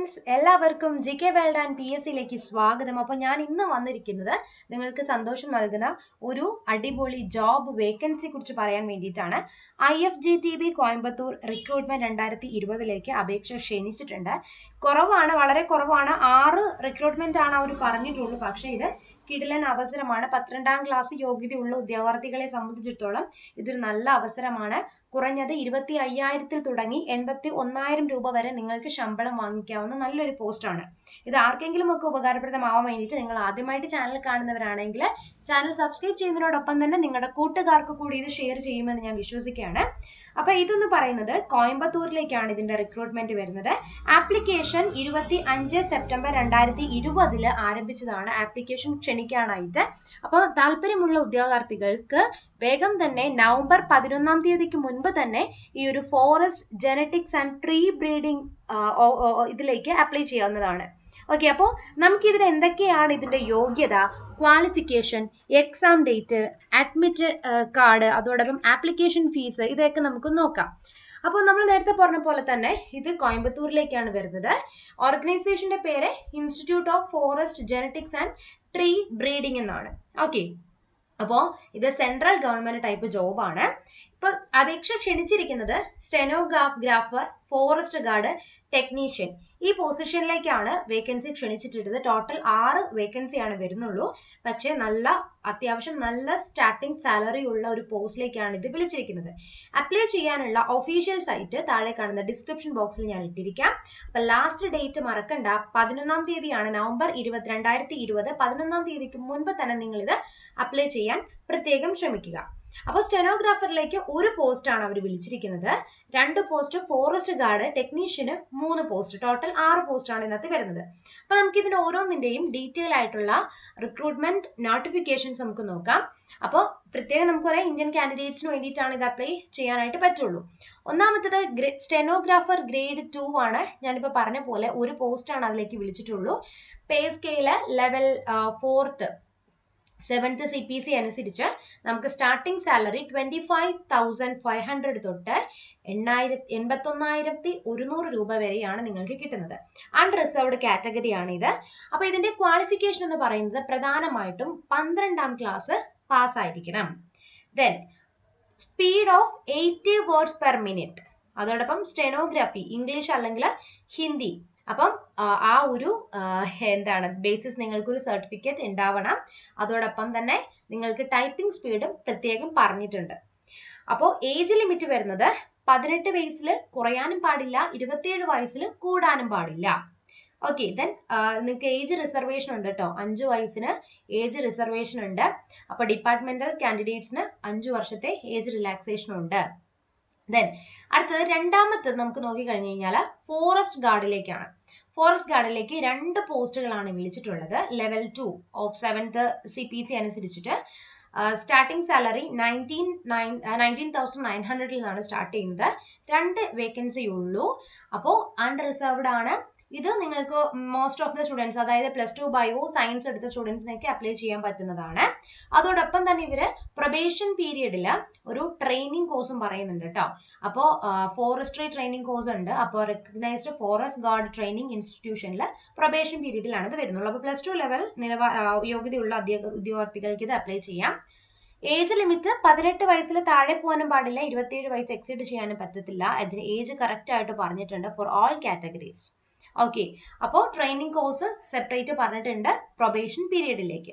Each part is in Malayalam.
ഫ്രണ്ട്സ്, എല്ലാവർക്കും GK വേൾഡ് ആൻഡ് PSCയിലേക്ക് സ്വാഗതം. അപ്പോൾ ഞാൻ ഇന്ന് വന്നിരിക്കുന്നത് നിങ്ങൾക്ക് സന്തോഷം നൽകുന്ന ഒരു അടിപൊളി ജോബ് വേക്കൻസിയെ കുറിച്ച് പറയാൻ വേണ്ടിയിട്ടാണ്. IFGTB കോയമ്പത്തൂർ റിക്രൂട്ട്മെന്റ് 2020ലേക്ക് അപേക്ഷ ക്ഷണിച്ചിട്ടുണ്ട്. കുറവാണ്, വളരെ കുറവാണ്. 6 റിക്രൂട്ട്മെന്റ് ആണ് അവർ പറഞ്ഞിട്ടുള്ളൂ. പക്ഷേ ഇത് കിടിലൻ അവസരമാണ്. 12ാം ക്ലാസ് യോഗ്യതയുള്ള ഉദ്യോഗാർത്ഥികളെ സംബന്ധിച്ചിടത്തോളം ഇതൊരു നല്ല അവസരമാണ്. കുറഞ്ഞത് 25,000 തുടങ്ങി 81,000 രൂപ വരെ നിങ്ങൾക്ക് ശമ്പളം വാങ്ങിക്കാവുന്ന നല്ലൊരു പോസ്റ്റാണ്. ഇത് ആർക്കെങ്കിലും ഒക്കെ ഉപകാരപ്രദമാവാൻ വേണ്ടിയിട്ട് നിങ്ങൾ ആദ്യമായിട്ട് ചാനൽ കാണുന്നവരാണെങ്കിൽ ചാനൽ സബ്സ്ക്രൈബ് ചെയ്യുന്നതിനോടൊപ്പം തന്നെ നിങ്ങളുടെ കൂട്ടുകാർക്ക് കൂടി ഇത് ഷെയർ ചെയ്യുമെന്ന് ഞാൻ വിശ്വസിക്കുകയാണ്. അപ്പോൾ ഇതെന്ന് പറയുന്നത് കോയമ്പത്തൂരിലേക്കാണ് ഇതിന്റെ റിക്രൂട്ട്മെന്റ് വരുന്നത്. ആപ്ലിക്കേഷൻ 25 സെപ്റ്റംബർ 2020 ആരംഭിച്ചതാണ് ആപ്ലിക്കേഷൻ ക്ഷണിക്കാനായിട്ട്. അപ്പോൾ താല്പര്യമുള്ള ഉദ്യോഗാർത്ഥികൾക്ക് വേഗം തന്നെ നവംബർ 11-ാം തീയതിക്ക് മുൻപ് തന്നെ ഈ ഒരു forest genetics and tree breeding ഇതിലേക്ക് അപ്ലൈ ചെയ്യാവുന്നതാണ്. ഓക്കെ, അപ്പോൾ നമുക്ക് ഇതിന് എന്തൊക്കെയാണ് ഇതിന്റെ യോഗ്യത, qualification, exam date, admit card, അതോടൊപ്പം ആപ്ലിക്കേഷൻ ഫീസ്, ഇതൊക്കെ നമുക്ക് നോക്കാം. അപ്പോൾ നമ്മൾ നേരത്തെ പറഞ്ഞ പോലെ തന്നെ ഇത് കോയമ്പത്തൂരിലേക്കാണ് വരുന്നത്. ഓർഗനൈസേഷന്റെ പേര് institute of forest genetics and tree breeding എന്നാണ്. ഓക്കെ, അപ്പോൾ ഇത് സെൻട്രൽ ഗവൺമെന്റ് ടൈപ്പ് ജോബാണ്. ഇപ്പൊ അപേക്ഷ ക്ഷണിച്ചിരിക്കുന്നത് സ്റ്റെനോഗ്രാഫർ, ഫോറസ്റ്റ് ഗാർഡ്, ടെക്നീഷ്യൻ, ഈ പൊസിഷനിലേക്കാണ് വേക്കൻസി ക്ഷണിച്ചിട്ടുള്ളത്. ടോട്ടൽ 6 വേക്കൻസിയാണ് വരുന്നുള്ളൂ. പക്ഷേ അത്യാവശ്യം നല്ല സ്റ്റാർട്ടിംഗ് സാലറി ഉള്ള ഒരു പോസ്റ്റിലേക്കാണ് ഇത് വിളിച്ചിരിക്കുന്നത്. അപ്ലൈ ചെയ്യാനുള്ള ഒഫീഷ്യൽ സൈറ്റ് താഴെ കാണുന്ന ഡിസ്ക്രിപ്ഷൻ ബോക്സിൽ ഞാൻ ഇട്ടിരിക്കാം. അപ്പൊ ലാസ്റ്റ് ഡേറ്റ് മറക്കണ്ട, 11-ാം തീയതിയാണ്, നവംബർ 20, 2020. 11-ാം തീയതിക്ക് മുൻപ് തന്നെ നിങ്ങൾ ഇത് അപ്ലൈ ചെയ്യാൻ പ്രത്യേകം ശ്രമിക്കുക. അപ്പോൾ സ്റ്റെനോഗ്രാഫറിലേക്ക് ഒരു പോസ്റ്റ് ആണ് അവർ വിളിച്ചിരിക്കുന്നത്. 2 post, forest guard, ടെക്നീഷ്യന് 3 post, total 6 post ആണ് ഇതിനകത്ത് വരുന്നത്. അപ്പൊ നമുക്ക് ഇതിന് ഓരോന്നിന്റെയും ഡീറ്റെയിൽ ആയിട്ടുള്ള റിക്രൂട്ട്മെന്റ് നോട്ടിഫിക്കേഷൻസ് നമുക്ക് നോക്കാം. അപ്പോൾ പ്രത്യേകം നമുക്കറിയാം ഇന്ത്യൻ കാൻഡിഡേറ്റ്സിന് വേണ്ടിയിട്ടാണ് ഇത് അപ്ലൈ ചെയ്യാനായിട്ട് പറ്റുള്ളൂ. ഒന്നാമത്തത് സ്റ്റെനോഗ്രാഫർ ഗ്രേഡ് 2 ആണ്. ഞാനിപ്പോൾ പറഞ്ഞ പോലെ ഒരു പോസ്റ്റ് ആണ് അതിലേക്ക് വിളിച്ചിട്ടുള്ളൂ. Pay scale level 4th 7th CPC അനുസരിച്ച് നമുക്ക് സ്റ്റാർട്ടിംഗ് സാലറി 25,500 തൊട്ട് 81,100 രൂപ വരെയാണ് നിങ്ങൾക്ക് കിട്ടുന്നത്. അൺറിസർവ്ഡ് കാറ്റഗറി ആണ് ഇത്. അപ്പൊ ഇതിന്റെ ക്വാളിഫിക്കേഷൻ എന്ന് പറയുന്നത് പ്രധാനമായിട്ടും 12ാം ക്ലാസ് പാസ്സായിരിക്കണം. Then speed of 80 words per minute, അതോടൊപ്പം സ്റ്റെനോഗ്രാഫി ഇംഗ്ലീഷ് അല്ലെങ്കിൽ ഹിന്ദി. അപ്പം ആ ഒരു ബേസിസ് നിങ്ങൾക്കൊരു സർട്ടിഫിക്കറ്റ് ഉണ്ടാവണം. അതോടൊപ്പം തന്നെ നിങ്ങൾക്ക് ടൈപ്പിംഗ് സ്പീഡും പ്രത്യേകം പറഞ്ഞിട്ടുണ്ട്. അപ്പോൾ ഏജ് ലിമിറ്റ് വരുന്നത് 18 വയസ്സിൽ കുറയാനും പാടില്ല, 27 വയസ്സിൽ കൂടാനും പാടില്ല. ഓക്കെ, ദെൻ നിങ്ങൾക്ക് ഏജ് റിസർവേഷൻ ഉണ്ട് കേട്ടോ. 5 വയസ്സിന് ഏജ് റിസർവേഷൻ ഉണ്ട്. അപ്പൊ ഡിപ്പാർട്ട്മെന്റൽ കാൻഡിഡേറ്റ്സിന് 5 വർഷത്തെ ഏജ് റിലാക്സേഷൻ ഉണ്ട്. ദെൻ അടുത്തത് രണ്ടാമത്തത് നമുക്ക് നോക്കിക്കഴിഞ്ഞു കഴിഞ്ഞാൽ ഫോറസ്റ്റ് ഗാർഡിലേക്കാണ്. ഫോറസ്റ്റ് ഗാർഡിലേക്ക് 2 പോസ്റ്റുകളാണ് വിളിച്ചിട്ടുള്ളത്. ലെവൽ 2 ഓഫ് 7th CPC അനുസരിച്ചിട്ട് സ്റ്റാർട്ടിംഗ് സാലറി 19,900 നിന്നാണ് സ്റ്റാർട്ട് ചെയ്യുന്നത്. 2 വേക്കൻസി ഉള്ളൂ. അപ്പോൾ അൺറിസർവ്ഡ് ആണ്. ഇത് നിങ്ങൾക്ക് മോസ്റ്റ് ഓഫ് ദ സ്റ്റുഡൻസ്, അതായത് +2 ബയോ സയൻസ് എടുത്ത സ്റ്റുഡൻസിനൊക്കെ അപ്ലൈ ചെയ്യാൻ പറ്റുന്നതാണ്. അതോടൊപ്പം തന്നെ ഇവര് പ്രൊബേഷൻ പീരിയഡിൽ ഒരു ട്രെയിനിങ് കോഴ്സും പറയുന്നുണ്ട് കേട്ടോ. അപ്പോൾ ഫോറസ്ട്രി ട്രെയിനിങ് കോഴ്സ് ഉണ്ട്. അപ്പോൾ റെക്കഗ്നൈസ്ഡ് ഫോറസ്റ്റ് ഗാർഡ് ട്രെയിനിങ് ഇൻസ്റ്റിറ്റ്യൂഷനിൽ പ്രൊബേഷൻ പീരിയഡിലാണ് ഇത് വരുന്നുള്ളൂ. അപ്പോൾ +2 ലെവൽ യോഗ്യതയുള്ള ഉദ്യോഗാർത്ഥികൾക്ക് ഇത് അപ്ലൈ ചെയ്യാം. ഏജ് ലിമിറ്റ് 18 വയസ്സിൽ താഴെ പോകാനും പാടില്ല, 27 വയസ്സ് എക്സീഡ് ചെയ്യാനും പറ്റത്തില്ല. അതിന് ഏജ് കറക്റ്റ് ആയിട്ട് പറഞ്ഞിട്ടുണ്ട് ഫോർ ഓൾ കാറ്റഗറീസ്. ഓക്കെ, അപ്പോൾ ട്രെയിനിങ് കോഴ്സ് സെപ്പറേറ്റ് പറഞ്ഞിട്ടുണ്ട് പ്രൊബേഷൻ പീരിയഡിലേക്ക്.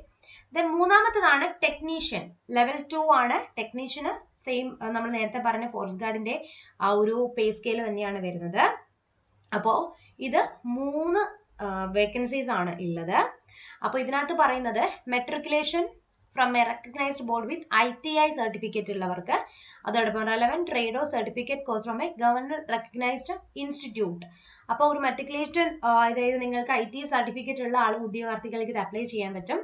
ദെൻ മൂന്നാമത്തതാണ് ടെക്നീഷ്യൻ. ലെവൽ 2 ആണ്. ടെക്നീഷ്യന് സെയിം നമ്മൾ നേരത്തെ പറഞ്ഞ ഫോറസ്റ്റ് ഗാർഡിന്റെ ആ ഒരു പേ സ്കെയിൽ തന്നെയാണ് വരുന്നത്. അപ്പോൾ ഇത് 3 വേക്കൻസീസ് ആണ് ഉള്ളത്. അപ്പോൾ ഇതിനകത്ത് പറയുന്നത് matriculation from A recognised board with ITI certificate ഉള്ളവർക്ക്, അതോടൊപ്പം relevant trade or certificate course from A government recognised institute. അപ്പോൾ ഒരു മെട്രിക്കുലേഷൻ, അതായത് നിങ്ങൾക്ക് ITI സർട്ടിഫിക്കറ്റ് ഉള്ള ഉദ്യോഗാർത്ഥികൾക്ക് ഇത് അപ്ലൈ ചെയ്യാൻ പറ്റും.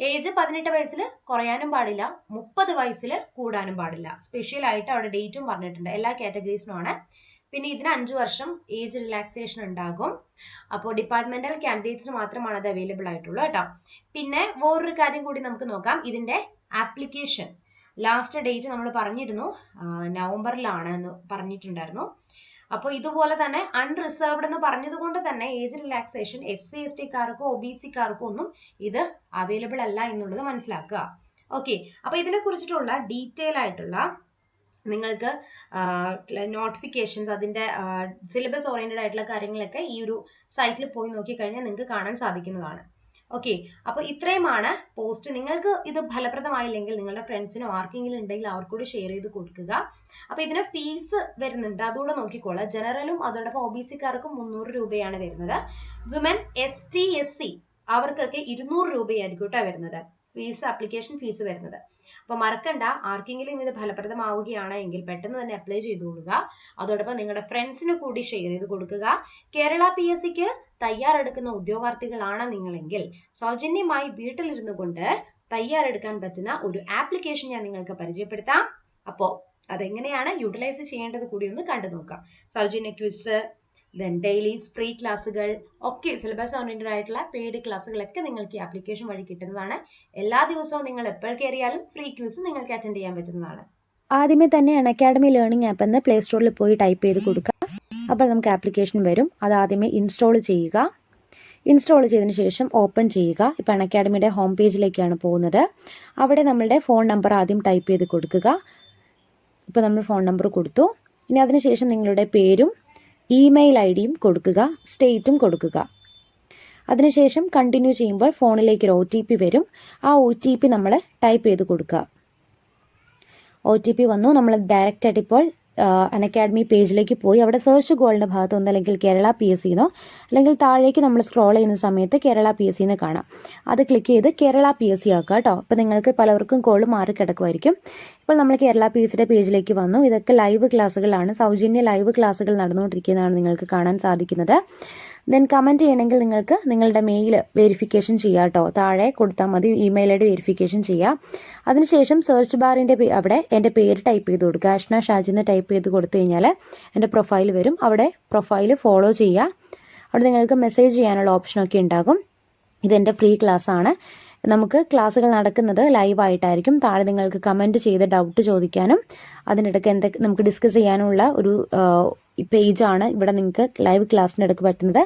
ഏജ് 18 വയസ്സിൽ കുറയാനും പാടില്ല, 30 വയസ്സിൽ കൂടാനും പാടില്ല. സ്പെഷ്യൽ ആയിട്ട് അവിടെ ഡേറ്റും പറഞ്ഞിട്ടുണ്ട്. എല്ലാ കാറ്റഗറീസിനുമാണ്. പിന്നെ ഇതിന് 5 വർഷം ഏജ് റിലാക്സേഷൻ ഉണ്ടാകും. അപ്പോൾ ഡിപ്പാർട്ട്മെന്റൽ കാൻഡിഡേറ്റ്സിന് മാത്രമാണ് അത് അവൈലബിൾ ആയിട്ടുള്ളൂ കേട്ടോ. പിന്നെ വേറൊരു കാര്യം കൂടി നമുക്ക് നോക്കാം. ഇതിന്റെ ആപ്ലിക്കേഷൻ ലാസ്റ്റ് ഡേറ്റ് നമ്മൾ പറഞ്ഞിരുന്നു നവംബറിലാണ് എന്ന് പറഞ്ഞിട്ടുണ്ടായിരുന്നു. അപ്പോൾ ഇതുപോലെ തന്നെ അൺറിസർവ്ഡ് എന്ന് പറഞ്ഞതുകൊണ്ട് തന്നെ ഏജ് റിലാക്സേഷൻ SC/ST-കാർക്കോ OBC-കാർക്കോ ഒന്നും ഇത് അവൈലബിൾ അല്ല എന്നുള്ളത് മനസ്സിലാക്കുക. ഓക്കെ, അപ്പൊ ഇതിനെ കുറിച്ചിട്ടുള്ള ഡീറ്റെയിൽ ആയിട്ടുള്ള നിങ്ങൾക്ക് നോട്ടിഫിക്കേഷൻസ്, അതിന്റെ സിലബസ് ഓറിയന്റഡ് ആയിട്ടുള്ള കാര്യങ്ങളൊക്കെ ഈ ഒരു സൈറ്റിൽ പോയി നോക്കിക്കഴിഞ്ഞാൽ നിങ്ങൾക്ക് കാണാൻ സാധിക്കുന്നതാണ്. ഓക്കെ, അപ്പൊ ഇത്രയുമാണ് പോസ്റ്റ്. നിങ്ങൾക്ക് ഇത് ഫലപ്രദമായില്ലെങ്കിൽ നിങ്ങളുടെ ഫ്രണ്ട്സിനോ ആർക്കെങ്കിലും ഉണ്ടെങ്കിൽ അവർക്കൂടി ഷെയർ ചെയ്ത് കൊടുക്കുക. അപ്പൊ ഇതിന് ഫീസ് വരുന്നുണ്ട്, അതുകൂടെ നോക്കിക്കോളാം. ജനറലും അതോടൊപ്പം OBC-കാർക്കും 300 രൂപയാണ് വരുന്നത്. വിമൻ ST/SC അവർക്കൊക്കെ 200 രൂപയായിരിക്കും കേട്ടോ വരുന്നത് ഫീസ്, ആപ്ലിക്കേഷൻ ഫീസ് വരുന്നത്. അപ്പൊ മറക്കണ്ട, ആർക്കെങ്കിലും ഇത് ഫലപ്രദമാവുകയാണ് എങ്കിൽ പെട്ടെന്ന് തന്നെ അപ്ലൈ ചെയ്തുകൊള്ളുക. അതോടൊപ്പം നിങ്ങളുടെ ഫ്രണ്ട്സിന് കൂടി ഷെയർ ചെയ്ത് കൊടുക്കുക. കേരള PSC-ക്ക് തയ്യാറെടുക്കുന്ന ഉദ്യോഗാർത്ഥികളാണ് നിങ്ങളെങ്കിൽ സൗജന്യമായി വീട്ടിലിരുന്നു കൊണ്ട് തയ്യാറെടുക്കാൻ പറ്റുന്ന ഒരു ആപ്ലിക്കേഷൻ ഞാൻ നിങ്ങൾക്ക് പരിചയപ്പെടുത്താം. അപ്പോൾ അതെങ്ങനെയാണ് യൂട്ടിലൈസ് ചെയ്യേണ്ടത് കൂടി ഒന്ന് കണ്ടു നോക്കാം. സൗജന്യ ക്വിസ്, ദെൻ ഡെയിലി ഫ്രീ ക്ലാസ്സുകൾ ഒക്കെ, സിലബസ് ഓറിയന്റഡ് ആയിട്ടുള്ള പെയ്ഡ് ക്ലാസ്സുകളൊക്കെ നിങ്ങൾക്ക് ഈ ആപ്ലിക്കേഷൻ വഴി കിട്ടുന്നതാണ്. എല്ലാ ദിവസവും നിങ്ങൾ എപ്പോൾ കയറിയാലും ഫ്രീ ക്വിസ് നിങ്ങൾക്ക് അറ്റൻഡ് ചെയ്യാൻ പറ്റുന്നതാണ്. ആദ്യമേ തന്നെ അക്കാഡമി ലേണിംഗ് ആപ്പ് എന്ന് പ്ലേ സ്റ്റോറിൽ പോയി ടൈപ്പ് ചെയ്ത് കൊടുക്കുക. അപ്പോൾ നമുക്ക് ആപ്ലിക്കേഷൻ വരും. അത് ആദ്യമേ ഇൻസ്റ്റാൾ ചെയ്യുക. ഇൻസ്റ്റാൾ ചെയ്തതിന് ശേഷം ഓപ്പൺ ചെയ്യുക. ഇപ്പോൾ അക്കാഡമിയുടെ ഹോം പേജിലേക്കാണ് പോകുന്നത്. അവിടെ നമ്മളുടെ ഫോൺ നമ്പർ ആദ്യം ടൈപ്പ് ചെയ്ത് കൊടുക്കുക. ഇപ്പോൾ നമ്മൾ ഫോൺ നമ്പർ കൊടുത്തു. ഇനി അതിനുശേഷം നിങ്ങളുടെ പേരും ഇമെയിൽ ID-യും കൊടുക്കുക, സ്റ്റേറ്റും കൊടുക്കുക. അതിനുശേഷം കണ്ടിന്യൂ ചെയ്യുമ്പോൾ ഫോണിലേക്ക് ഒരു OTP വരും. ആ OTP നമ്മൾ ടൈപ്പ് ചെയ്ത് കൊടുക്കുക. OTP വന്നു. നമ്മൾ ഡയറക്റ്റ് ആയിട്ട് ഇപ്പോൾ അക്കാഡമി പേജിലേക്ക് പോയി അവിടെ സെർച്ച് ഗോളിൻ്റെ ഭാഗത്ത് ഒന്നല്ലെങ്കിൽ കേരള PSC-എന്നോ അല്ലെങ്കിൽ താഴേക്ക് നമ്മൾ സ്ക്രോൾ ചെയ്യുന്ന സമയത്ത് കേരള PSC-എന്ന് കാണാം. അത് ക്ലിക്ക് ചെയ്ത് കേരള PSC ആക്കുക കേട്ടോ. അപ്പോൾ നിങ്ങൾക്ക് പലവർക്കും കോൾ മാറി കിടക്കുമായിരിക്കും. ഇപ്പോൾ നമ്മൾ കേരള PSC-യുടെ പേജിലേക്ക് വന്നു. ഇതൊക്കെ ലൈവ് ക്ലാസ്സുകളാണ്, സൗജന്യ ലൈവ് ക്ലാസ്സുകൾ നടന്നുകൊണ്ടിരിക്കുന്നതാണ് നിങ്ങൾക്ക് കാണാൻ സാധിക്കുന്നത്. ദെൻ കമൻറ്റ് ചെയ്യണമെങ്കിൽ നിങ്ങൾക്ക് നിങ്ങളുടെ മെയിൽ വെരിഫിക്കേഷൻ ചെയ്യാം കേട്ടോ. താഴെ കൊടുത്താൽ മതി, ഇമെയിൽ ID വെരിഫിക്കേഷൻ ചെയ്യാം. അതിനുശേഷം സെർച്ച് ബാറിൻ്റെ അവിടെ എൻ്റെ പേര് ടൈപ്പ് ചെയ്ത് കൊടുക്കുക. അഷ്ന ഷാജി എന്ന് ടൈപ്പ് ചെയ്ത് കൊടുത്തു കഴിഞ്ഞാൽ എൻ്റെ പ്രൊഫൈൽ വരും. അവിടെ പ്രൊഫൈൽ ഫോളോ ചെയ്യുക. അവിടെ നിങ്ങൾക്ക് മെസ്സേജ് ചെയ്യാനുള്ള ഓപ്ഷനൊക്കെ ഉണ്ടാകും. ഇതെൻ്റെ ഫ്രീ ക്ലാസ് ആണ്. നമുക്ക് ക്ലാസ്സുകൾ നടക്കുന്നത് ലൈവായിട്ടായിരിക്കും. താഴെ നിങ്ങൾക്ക് കമൻറ്റ് ചെയ്ത് ഡൗട്ട് ചോദിക്കാനും അതിനിടയ്ക്ക് എന്തൊക്കെ നമുക്ക് ഡിസ്കസ് ചെയ്യാനുള്ള ഒരു പേജാണ് ഇവിടെ നിങ്ങൾക്ക് ലൈവ് ക്ലാസ്സിന് ഇടയ്ക്ക് പറ്റുന്നത്.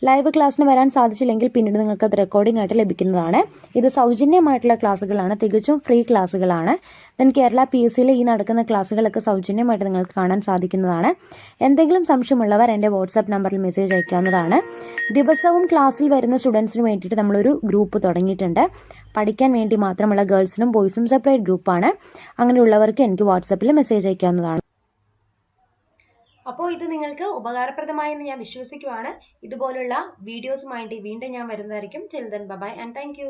ലൈവ് ക്ലാസ്സിന് വരാൻ സാധിച്ചില്ലെങ്കിൽ പിന്നീട് നിങ്ങൾക്ക് അത് റെക്കോർഡിംഗ് ആയിട്ട് ലഭിക്കുന്നതാണ്. ഇത് സൗജന്യമായിട്ടുള്ള ക്ലാസ്സുകളാണ്, തികച്ചും ഫ്രീ ക്ലാസ്സുകളാണ്. ദെൻ കേരള PSC-യിൽ ഈ നടക്കുന്ന ക്ലാസ്സുകളൊക്കെ സൗജന്യമായിട്ട് നിങ്ങൾക്ക് കാണാൻ സാധിക്കുന്നതാണ്. എന്തെങ്കിലും സംശയമുള്ളവർ എൻ്റെ വാട്സാപ്പ് നമ്പറിൽ മെസ്സേജ് അയക്കാവുന്നതാണ്. ദിവസവും ക്ലാസ്സിൽ വരുന്ന സ്റ്റുഡൻസിന് വേണ്ടിയിട്ട് നമ്മളൊരു ഗ്രൂപ്പ് തുടങ്ങിയിട്ടുണ്ട്. പഠിക്കാൻ വേണ്ടി മാത്രമുള്ള ഗേൾസിനും ബോയ്സും സെപ്പറേറ്റ് ഗ്രൂപ്പാണ്. അങ്ങനെയുള്ളവർക്ക് എനിക്ക് വാട്സാപ്പിൽ മെസ്സേജ് അയക്കാവുന്നതാണ്. അപ്പോൾ ഇത് നിങ്ങൾക്ക് ഉപകാരപ്രദമായെന്ന് ഞാൻ വിശ്വസിക്കുവാണ്. ഇതുപോലുള്ള വീഡിയോസുമായിട്ട് വീണ്ടും ഞാൻ വരുന്നതായിരിക്കും. Till then bye and thank you.